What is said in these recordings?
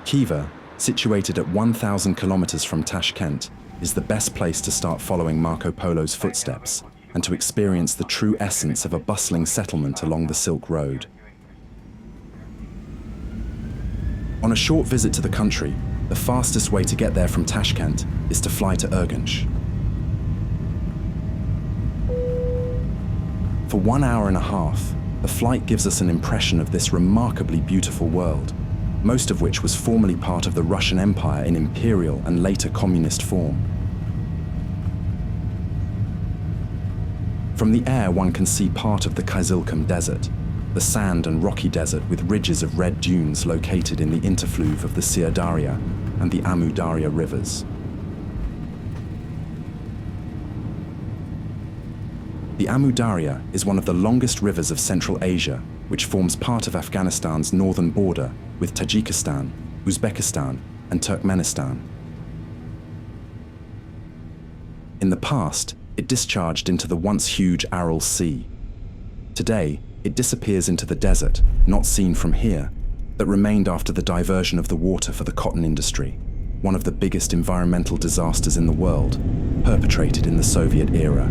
Khiva, situated at 1,000 kilometers from Tashkent, is the best place to start following Marco Polo's footsteps and to experience the true essence of a bustling settlement along the Silk Road. On a short visit to the country, the fastest way to get there from Tashkent is to fly to Urgench. For 1 hour and a half, the flight gives us an impression of this remarkably beautiful world, most of which was formerly part of the Russian Empire in imperial and later communist form. From the air, one can see part of the Kizilkum Desert, the sand and rocky desert with ridges of red dunes located in the interfluve of the Syr-Darya and the Amu Darya rivers. The Amu Darya is one of the longest rivers of Central Asia, which forms part of Afghanistan's northern border with Tajikistan, Uzbekistan, and Turkmenistan. In the past, it discharged into the once huge Aral Sea. Today, it disappears into the desert, not seen from here, that remained after the diversion of the water for the cotton industry, one of the biggest environmental disasters in the world, perpetrated in the Soviet era.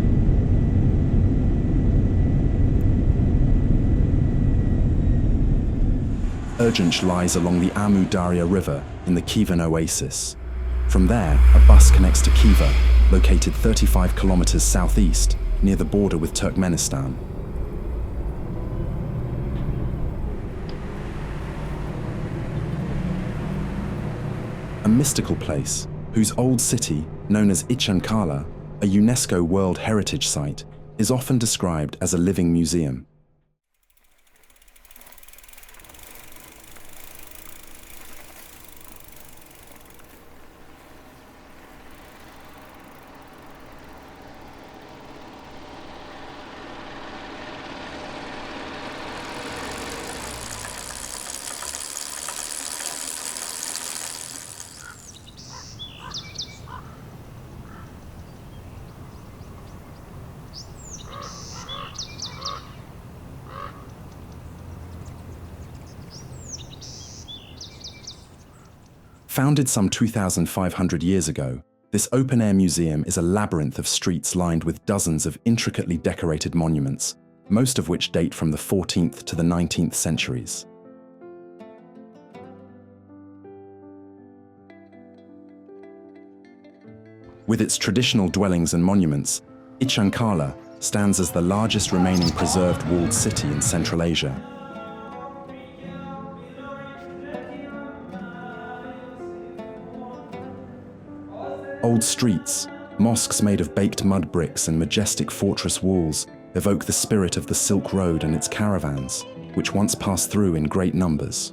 Urgench lies along the Amu Darya River in the Khivan Oasis. From there, a bus connects to Khiva, located 35 kilometers southeast, near the border with Turkmenistan. A mystical place, whose old city, known as Ichankala, a UNESCO World Heritage Site, is often described as a living museum. Founded some 2,500 years ago, this open-air museum is a labyrinth of streets lined with dozens of intricately decorated monuments, most of which date from the 14th to the 19th centuries. With its traditional dwellings and monuments, Ichankala stands as the largest remaining preserved walled city in Central Asia. Old streets, mosques made of baked mud bricks and majestic fortress walls evoke the spirit of the Silk Road and its caravans, which once passed through in great numbers.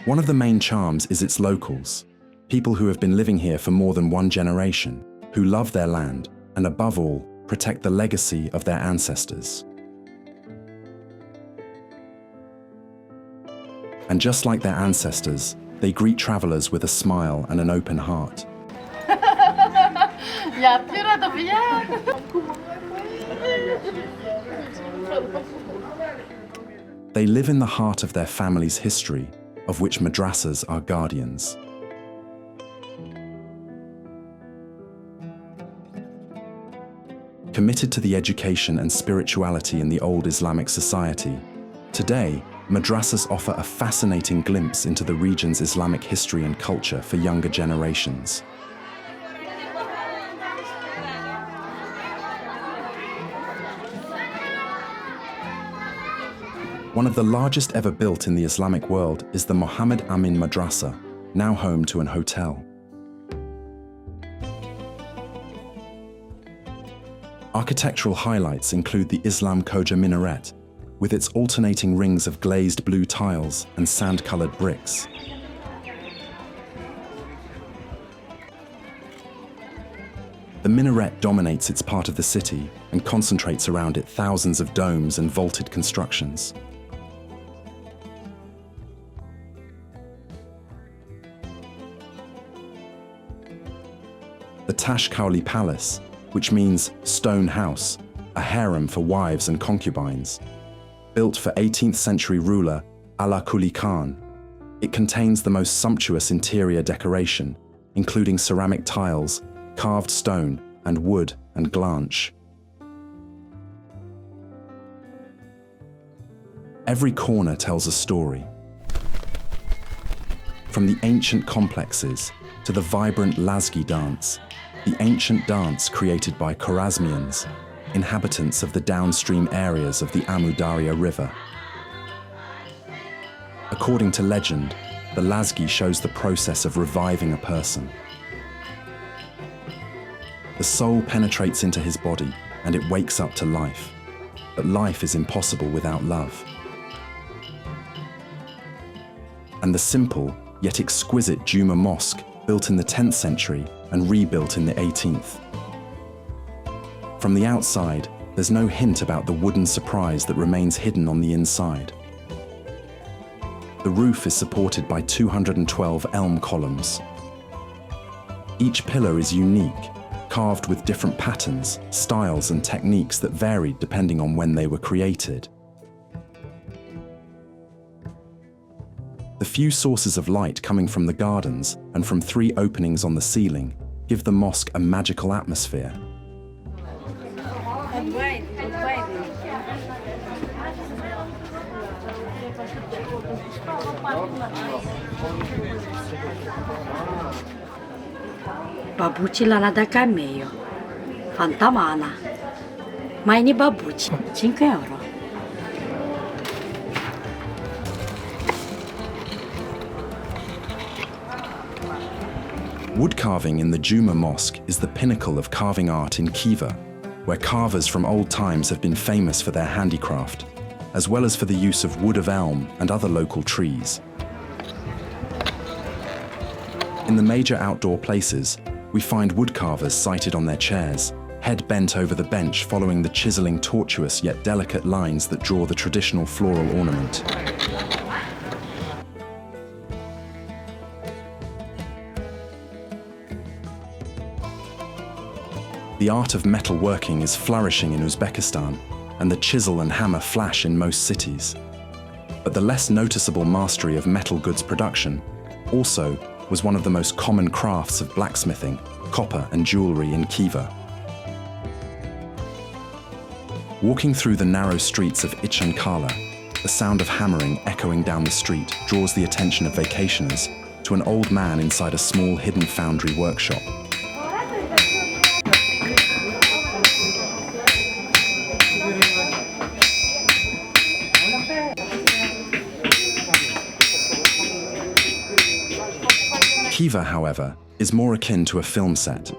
One of the main charms is its locals, people who have been living here for more than one generation, who love their land and above all, protect the legacy of their ancestors. And just like their ancestors, they greet travelers with a smile and an open heart. They live in the heart of their family's history, of which madrasas are guardians. Committed to the education and spirituality in the old Islamic society, today, madrasas offer a fascinating glimpse into the region's Islamic history and culture for younger generations. One of the largest ever built in the Islamic world is the Muhammad Amin Madrasa, now home to an hotel. Architectural highlights include the Islam Khoja minaret, with its alternating rings of glazed blue tiles and sand-colored bricks. The minaret dominates its part of the city and concentrates around it thousands of domes and vaulted constructions. Tashkauli Palace, which means stone house, a harem for wives and concubines. Built for 18th century ruler Ala Kuli Khan, it contains the most sumptuous interior decoration, including ceramic tiles, carved stone, and wood and glanche. Every corner tells a story. From the ancient complexes to the vibrant Lazgi dance, the ancient dance created by Khwarezmians, inhabitants of the downstream areas of the Amu Darya River. According to legend, the Lazgi shows the process of reviving a person. The soul penetrates into his body and it wakes up to life. But life is impossible without love. And the simple yet exquisite Juma Mosque, built in the 10th century and rebuilt in the 18th. From the outside, there's no hint about the wooden surprise that remains hidden on the inside. The roof is supported by 212 elm columns. Each pillar is unique, carved with different patterns, styles, and techniques that varied depending on when they were created. The few sources of light coming from the gardens and from 3 openings on the ceiling give the mosque a magical atmosphere. Babuci lana da camello, fantamana, mai ni babuci, €5. Wood carving in the Juma Mosque is the pinnacle of carving art in Khiva, where carvers from old times have been famous for their handicraft, as well as for the use of wood of elm and other local trees. In the major outdoor places, we find woodcarvers sited on their chairs, head bent over the bench following the chiseling tortuous yet delicate lines that draw the traditional floral ornament. The art of metalworking is flourishing in Uzbekistan, and the chisel and hammer flash in most cities. But the less noticeable mastery of metal goods production also was one of the most common crafts of blacksmithing, copper and jewelry in Khiva. Walking through the narrow streets of Ichankala, the sound of hammering echoing down the street draws the attention of vacationers to an old man inside a small hidden foundry workshop. Khiva, however, is more akin to a film set.